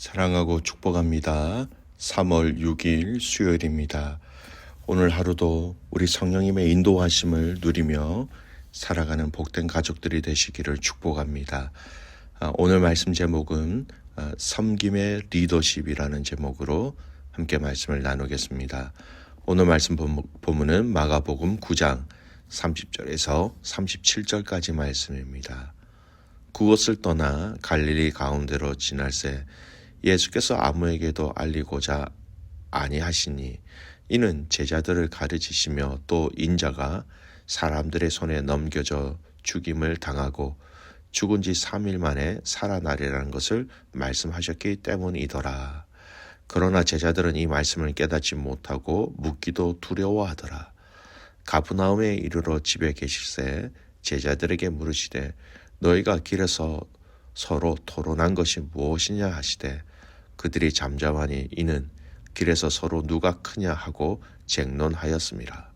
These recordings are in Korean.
사랑하고 축복합니다. 3월 6일 수요일입니다. 오늘 하루도 우리 성령님의 인도하심을 누리며 살아가는 복된 가족들이 되시기를 축복합니다. 오늘 말씀 제목은 섬김의 리더십이라는 제목으로 함께 말씀을 나누겠습니다. 오늘 말씀 본문은 마가복음 9장 30절에서 37절까지 말씀입니다. 그곳을 떠나 갈릴리 가운데로 지날새 예수께서 아무에게도 알리고자 아니하시니 이는 제자들을 가르치시며 또 인자가 사람들의 손에 넘겨져 죽임을 당하고 죽은 지 3일 만에 살아나리라는 것을 말씀하셨기 때문이더라. 그러나 제자들은 이 말씀을 깨닫지 못하고 묻기도 두려워하더라. 가브나움에 이르러 집에 계실새 제자들에게 물으시되 너희가 길에서 서로 토론한 것이 무엇이냐 하시되 그들이 잠잠하니 이는 길에서 서로 누가 크냐 하고 쟁론하였습니다.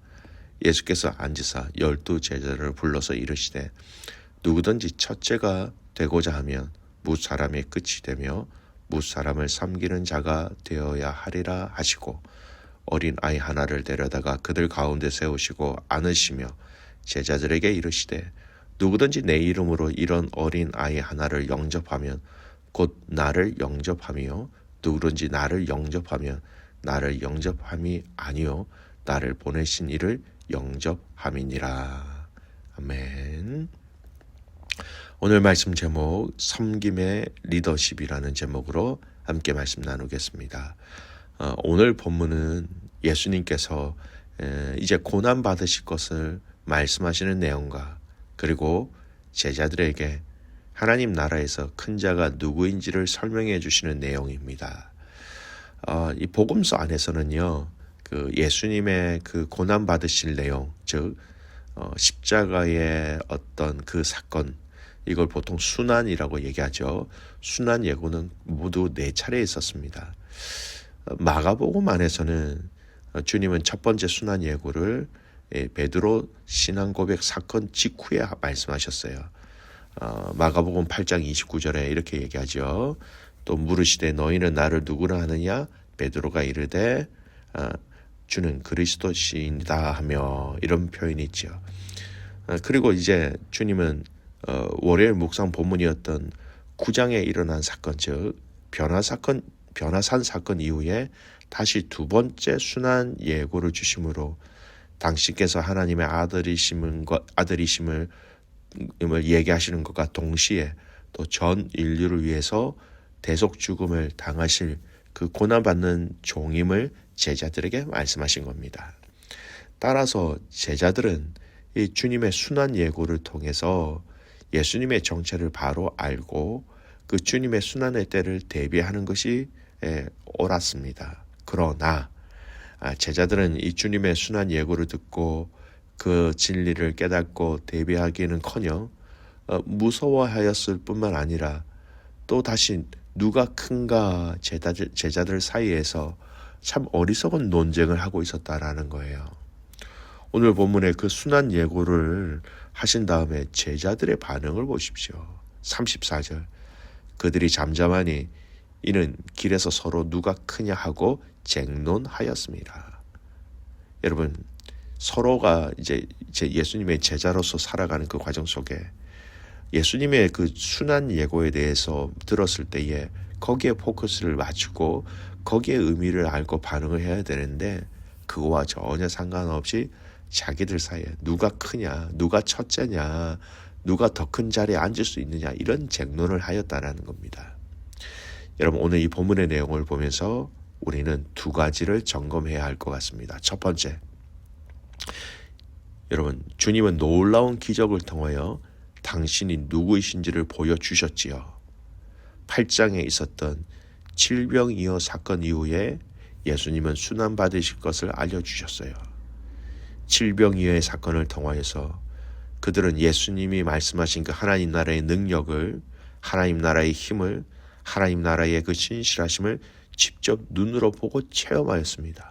예수께서 앉으사 12 제자를 불러서 이르시되 누구든지 첫째가 되고자 하면 무사람의 끝이 되며 무사람을 섬기는 자가 되어야 하리라 하시고 어린 아이 하나를 데려다가 그들 가운데 세우시고 안으시며 제자들에게 이르시되 누구든지 내 이름으로 이런 어린 아이 하나를 영접하면 곧 나를 영접하며 누구든지 나를 영접하면 나를 영접함이 아니요 나를 보내신 이를 영접함이니라. 아멘. 오늘 말씀 제목 섬김의 리더십이라는 제목으로 함께 말씀 나누겠습니다. 오늘 본문은 예수님께서 이제 고난 받으실 것을 말씀하시는 내용과 그리고 제자들에게 하나님 나라에서 큰 자가 누구인지를 설명해 주시는 내용입니다. 이 복음서 안에서는요, 그 예수님의 그 고난 받으실 내용, 즉 십자가의 어떤 그 사건, 이걸 보통 순환이라고 얘기하죠. 순환 예고는 모두 4차례 있었습니다. 마가복음 안에서는 주님은 첫 번째 순환 예고를 베드로 신앙 고백 사건 직후에 말씀하셨어요. 마가복음 8장 29절에 이렇게 얘기하죠. 또 물으시되 너희는 나를 누구라 하느냐? 베드로가 이르되 주는 그리스도시이다 하며 이런 표현이 있죠. 그리고 이제 주님은 월요일 묵상 본문이었던 9장에 일어난 사건, 즉 변화산 사건 이후에 다시 두 번째 순환 예고를 주심으로 당신께서 하나님의 아들이심을 얘기하시는 것과 동시에 또 전 인류를 위해서 대속 죽음을 당하실 그 고난받는 종임을 제자들에게 말씀하신 겁니다. 따라서 제자들은 이 주님의 순환 예고를 통해서 예수님의 정체를 바로 알고 그 주님의 순환의 때를 대비하는 것이 옳았습니다. 그러나 제자들은 이 주님의 순환 예고를 듣고 그 진리를 깨닫고 대비하기는커녕 무서워하였을 뿐만 아니라 또 다시 누가 큰가 제자들 사이에서 참 어리석은 논쟁을 하고 있었다라는 거예요. 오늘 본문의 그 순환 예고를 하신 다음에 제자들의 반응을 보십시오. 34절 그들이 잠잠하니 이는 길에서 서로 누가 크냐 하고 쟁론하였습니다. 여러분 서로가 이제 예수님의 제자로서 살아가는 그 과정 속에 예수님의 그 순환 예고에 대해서 들었을 때에 거기에 포커스를 맞추고 거기에 의미를 알고 반응을 해야 되는데 그거와 전혀 상관없이 자기들 사이에 누가 크냐, 누가 첫째냐, 누가 더 큰 자리에 앉을 수 있느냐 이런 쟁론을 하였다라는 겁니다. 여러분 오늘 이 본문의 내용을 보면서 우리는 두 가지를 점검해야 할 것 같습니다. 첫 번째, 여러분 주님은 놀라운 기적을 통하여 당신이 누구이신지를 보여주셨지요. 8장에 있었던 질병이어 사건 이후에 예수님은 순환받으실 것을 알려주셨어요. 질병이어의 사건을 통하여서 그들은 예수님이 말씀하신 그 하나님 나라의 능력을, 하나님 나라의 힘을, 하나님 나라의 그 신실하심을 직접 눈으로 보고 체험하였습니다.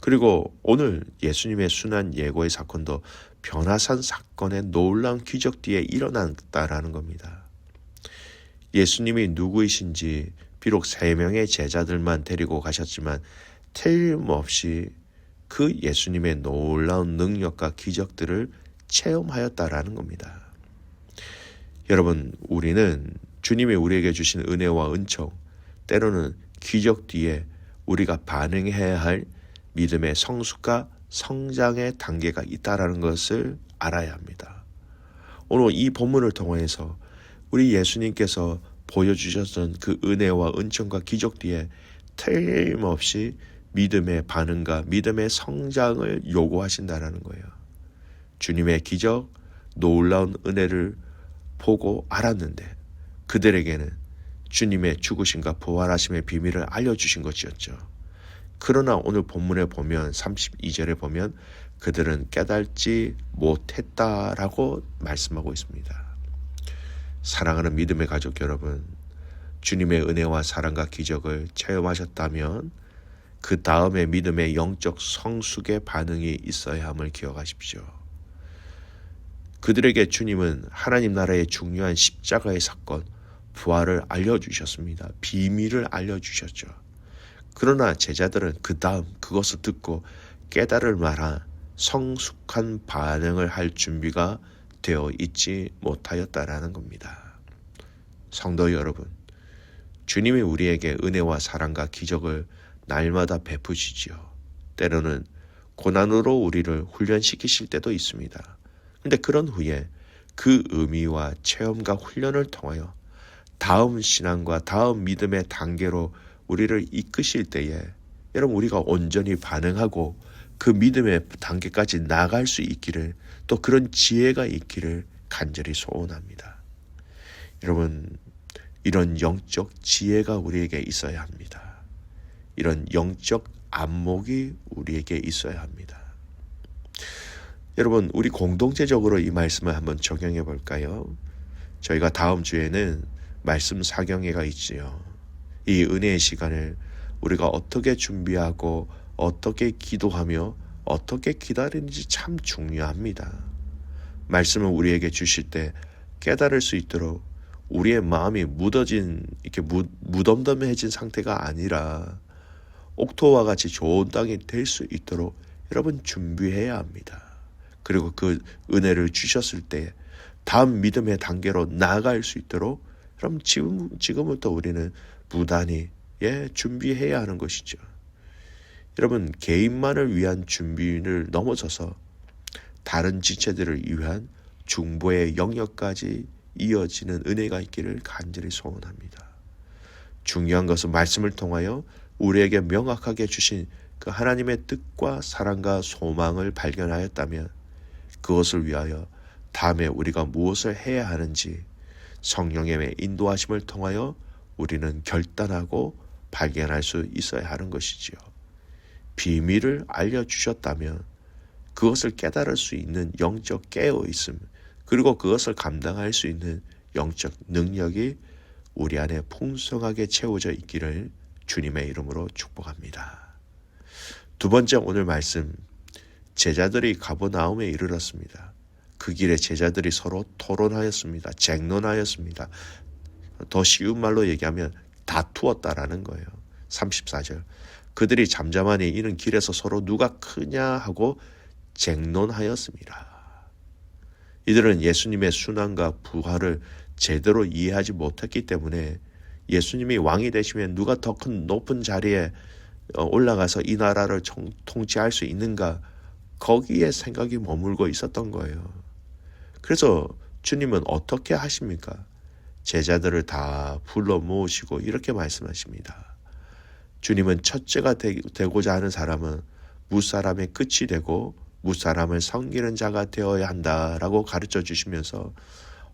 그리고 오늘 예수님의 순환 예고의 사건도 변화산 사건의 놀라운 기적 뒤에 일어났다라는 겁니다. 예수님이 누구이신지 비록 3명의 제자들만 데리고 가셨지만 틀림없이 그 예수님의 놀라운 능력과 기적들을 체험하였다라는 겁니다. 여러분, 우리는 주님이 우리에게 주신 은혜와 은총, 때로는 기적 뒤에 우리가 반응해야 할 믿음의 성숙과 성장의 단계가 있다라는 것을 알아야 합니다. 오늘 이 본문을 통해서 우리 예수님께서 보여주셨던 그 은혜와 은총과 기적 뒤에 틀림없이 믿음의 반응과 믿음의 성장을 요구하신다라는 거예요. 주님의 기적, 놀라운 은혜를 보고 알았는데 그들에게는 주님의 죽으심과 부활하심의 비밀을 알려주신 것이었죠. 그러나 오늘 본문에 보면 32절에 보면 그들은 깨닫지 못했다라고 말씀하고 있습니다. 사랑하는 믿음의 가족 여러분, 주님의 은혜와 사랑과 기적을 체험하셨다면 그 다음에 믿음의 영적 성숙의 반응이 있어야 함을 기억하십시오. 그들에게 주님은 하나님 나라의 중요한 십자가의 사건, 부활을 알려주셨습니다. 비밀을 알려주셨죠. 그러나 제자들은 그 다음 그것을 듣고 깨달을 만한 성숙한 반응을 할 준비가 되어 있지 못하였다라는 겁니다. 성도 여러분, 주님이 우리에게 은혜와 사랑과 기적을 날마다 베푸시지요. 때로는 고난으로 우리를 훈련시키실 때도 있습니다. 그런데 그런 후에 그 의미와 체험과 훈련을 통하여 다음 신앙과 다음 믿음의 단계로 우리를 이끄실 때에 여러분 우리가 온전히 반응하고 그 믿음의 단계까지 나아갈 수 있기를, 또 그런 지혜가 있기를 간절히 소원합니다. 여러분, 이런 영적 지혜가 우리에게 있어야 합니다. 이런 영적 안목이 우리에게 있어야 합니다. 여러분, 우리 공동체적으로 이 말씀을 한번 적용해 볼까요? 저희가 다음 주에는 말씀 사경회가 있지요. 이 은혜의 시간을 우리가 어떻게 준비하고 어떻게 기도하며 어떻게 기다리는지 참 중요합니다. 말씀을 우리에게 주실 때 깨달을 수 있도록 우리의 마음이 묻어진, 이렇게 무덤덤해진 상태가 아니라 옥토와 같이 좋은 땅이 될 수 있도록 여러분 준비해야 합니다. 그리고 그 은혜를 주셨을 때 다음 믿음의 단계로 나아갈 수 있도록 그럼 지금부터 우리는 부단히 준비해야 하는 것이죠. 여러분, 개인만을 위한 준비를 넘어서서 다른 지체들을 위한 중보의 영역까지 이어지는 은혜가 있기를 간절히 소원합니다. 중요한 것은 말씀을 통하여 우리에게 명확하게 주신 그 하나님의 뜻과 사랑과 소망을 발견하였다면 그것을 위하여 다음에 우리가 무엇을 해야 하는지 성령의 인도하심을 통하여 우리는 결단하고 발견할 수 있어야 하는 것이지요. 비밀을 알려주셨다면 그것을 깨달을 수 있는 영적 깨어있음, 그리고 그것을 감당할 수 있는 영적 능력이 우리 안에 풍성하게 채워져 있기를 주님의 이름으로 축복합니다. 두 번째 오늘 말씀, 제자들이 가버나움에 이르렀습니다. 그 길에 제자들이 서로 토론하였습니다. 쟁론하였습니다. 더 쉬운 말로 얘기하면 다투었다라는 거예요. 34절. 그들이 잠잠하니 이는 길에서 서로 누가 크냐 하고 쟁론하였습니다. 이들은 예수님의 순환과 부활을 제대로 이해하지 못했기 때문에 예수님이 왕이 되시면 누가 더 큰 높은 자리에 올라가서 이 나라를 통치할 수 있는가, 거기에 생각이 머물고 있었던 거예요. 그래서 주님은 어떻게 하십니까? 제자들을 다 불러 모으시고 이렇게 말씀하십니다. 주님은 첫째가 되고자 하는 사람은 무사람의 끝이 되고 무사람을 섬기는 자가 되어야 한다라고 가르쳐 주시면서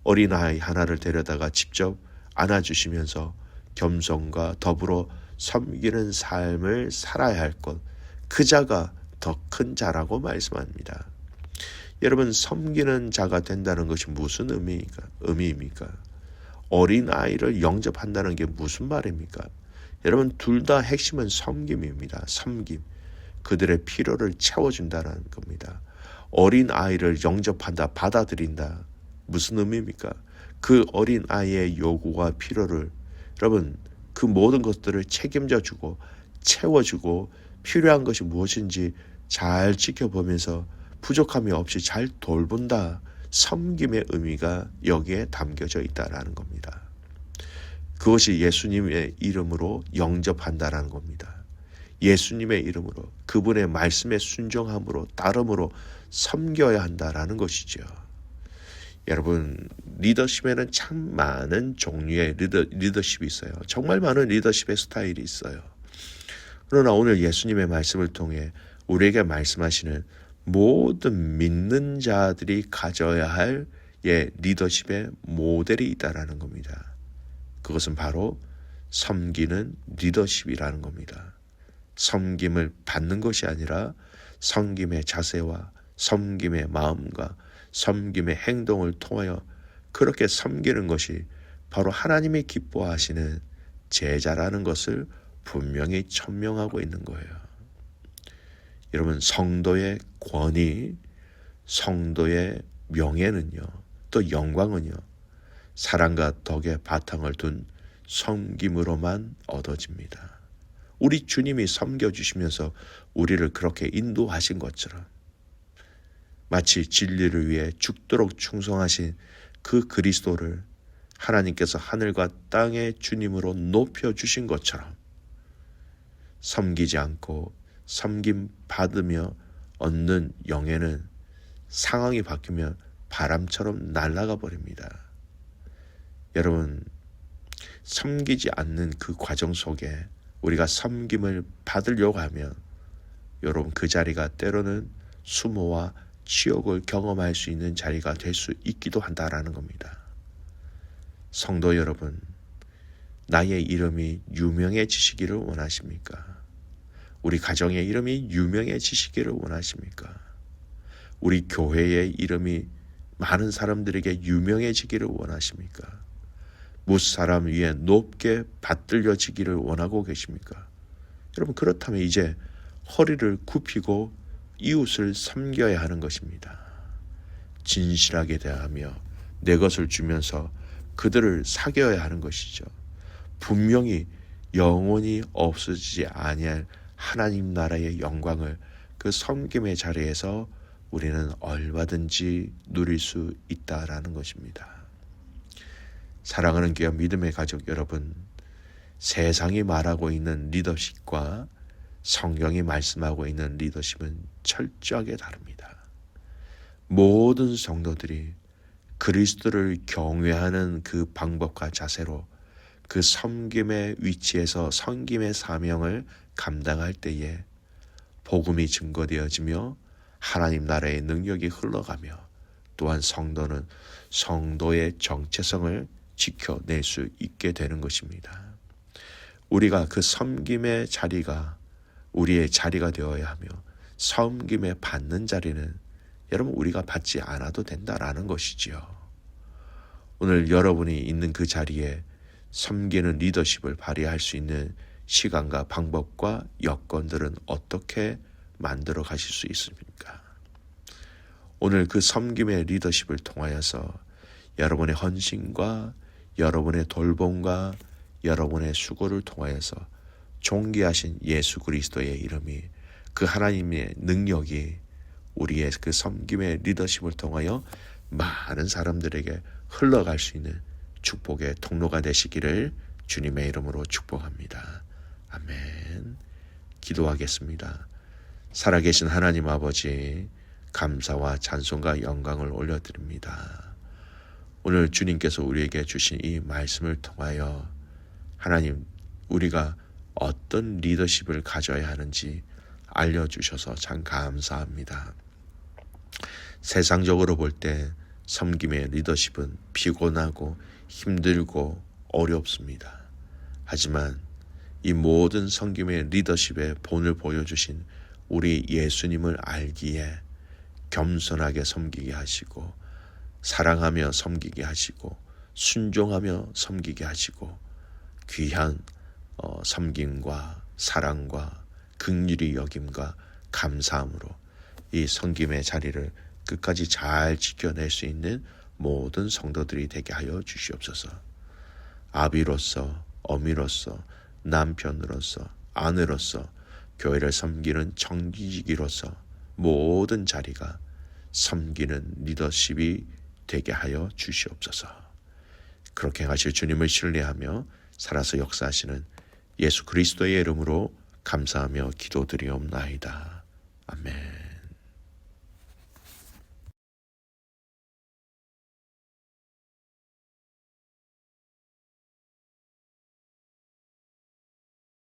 어린아이 하나를 데려다가 직접 안아주시면서 겸손과 더불어 섬기는 삶을 살아야 할 것, 그 자가 더 큰 자라고 말씀합니다. 여러분, 섬기는 자가 된다는 것이 무슨 의미입니까? 어린아이를 영접한다는 게 무슨 말입니까? 여러분, 둘 다 핵심은 섬김입니다. 섬김. 그들의 필요를 채워준다는 겁니다. 어린아이를 영접한다, 받아들인다. 무슨 의미입니까? 그 어린아이의 요구와 필요를 여러분, 그 그 모든 것들을 책임져 주고 채워주고 필요한 것이 무엇인지 잘 지켜보면서 부족함이 없이 잘 돌본다. 섬김의 의미가 여기에 담겨져 있다라는 겁니다. 그것이 예수님의 이름으로 영접한다라는 겁니다. 예수님의 이름으로 그분의 말씀에 순종함으로 따름으로 섬겨야 한다라는 것이죠. 여러분, 리더십에는 참 많은 종류의 리더십이 있어요. 정말 많은 리더십의 스타일이 있어요. 그러나 오늘 예수님의 말씀을 통해 우리에게 말씀하시는 모든 믿는 자들이 가져야 할 리더십의 모델이 있다라는 겁니다. 그것은 바로 섬기는 리더십이라는 겁니다. 섬김을 받는 것이 아니라 섬김의 자세와 섬김의 마음과 섬김의 행동을 통하여 그렇게 섬기는 것이 바로 하나님이 기뻐하시는 제자라는 것을 분명히 천명하고 있는 거예요. 여러분, 성도의 권위, 성도의 명예는요, 또 영광은요, 사랑과 덕의 바탕을 둔 섬김으로만 얻어집니다. 우리 주님이 섬겨주시면서 우리를 그렇게 인도하신 것처럼 마치 진리를 위해 죽도록 충성하신 그 그리스도를 하나님께서 하늘과 땅의 주님으로 높여주신 것처럼 섬기지 않고 섬김 받으며 얻는 영예는 상황이 바뀌면 바람처럼 날아가 버립니다. 여러분, 섬기지 않는 그 과정 속에 우리가 섬김을 받으려고 하면 여러분 그 자리가 때로는 수모와 치욕을 경험할 수 있는 자리가 될 수 있기도 한다라는 겁니다. 성도 여러분, 나의 이름이 유명해지시기를 원하십니까? 우리 가정의 이름이 유명해지시기를 원하십니까? 우리 교회의 이름이 많은 사람들에게 유명해지기를 원하십니까? 무사람 위에 높게 받들려지기를 원하고 계십니까? 여러분, 그렇다면 이제 허리를 굽히고 이웃을 섬겨야 하는 것입니다. 진실하게 대하며 내 것을 주면서 그들을 사귀어야 하는 것이죠. 분명히 영원히 없어지지 아니할 하나님 나라의 영광을 그 섬김의 자리에서 우리는 얼마든지 누릴 수 있다라는 것입니다. 사랑하는 귀한 믿음의 가족 여러분, 세상이 말하고 있는 리더십과 성경이 말씀하고 있는 리더십은 철저하게 다릅니다. 모든 성도들이 그리스도를 경외하는 그 방법과 자세로 그 섬김의 위치에서 섬김의 사명을 감당할 때에 복음이 증거되어지며 하나님 나라의 능력이 흘러가며 또한 성도는 성도의 정체성을 지켜낼 수 있게 되는 것입니다. 우리가 그 섬김의 자리가 우리의 자리가 되어야 하며 섬김에 받는 자리는 여러분 우리가 받지 않아도 된다라는 것이지요. 오늘 여러분이 있는 그 자리에 섬기는 리더십을 발휘할 수 있는 시간과 방법과 여건들은 어떻게 만들어 가실 수 있습니까? 오늘 그 섬김의 리더십을 통하여서 여러분의 헌신과 여러분의 돌봄과 여러분의 수고를 통하여서 존귀하신 예수 그리스도의 이름이 그 하나님의 능력이 우리의 그 섬김의 리더십을 통하여 많은 사람들에게 흘러갈 수 있는 축복의 통로가 되시기를 주님의 이름으로 축복합니다. 아멘. 기도하겠습니다. 살아계신 하나님 아버지, 감사와 찬송과 영광을 올려드립니다. 오늘 주님께서 우리에게 주신 이 말씀을 통하여 하나님, 우리가 어떤 리더십을 가져야 하는지 알려주셔서 참 감사합니다. 세상적으로 볼 때 섬김의 리더십은 피곤하고 힘들고 어렵습니다. 하지만 이 모든 섬김의 리더십의 본을 보여주신 우리 예수님을 알기에 겸손하게 섬기게 하시고 사랑하며 섬기게 하시고 순종하며 섬기게 하시고 귀한 섬김과 사랑과 긍휼히 여김과 감사함으로 이 섬김의 자리를 끝까지 잘 지켜낼 수 있는 모든 성도들이 되게 하여 주시옵소서. 아비로서 어미로서, 남편으로서, 아내로서, 교회를 섬기는 청지기로서 모든 자리가 섬기는 리더십이 되게 하여 주시옵소서. 그렇게 하실 주님을 신뢰하며 살아서 역사하시는 예수 그리스도의 이름으로 감사하며 기도드리옵나이다. 아멘.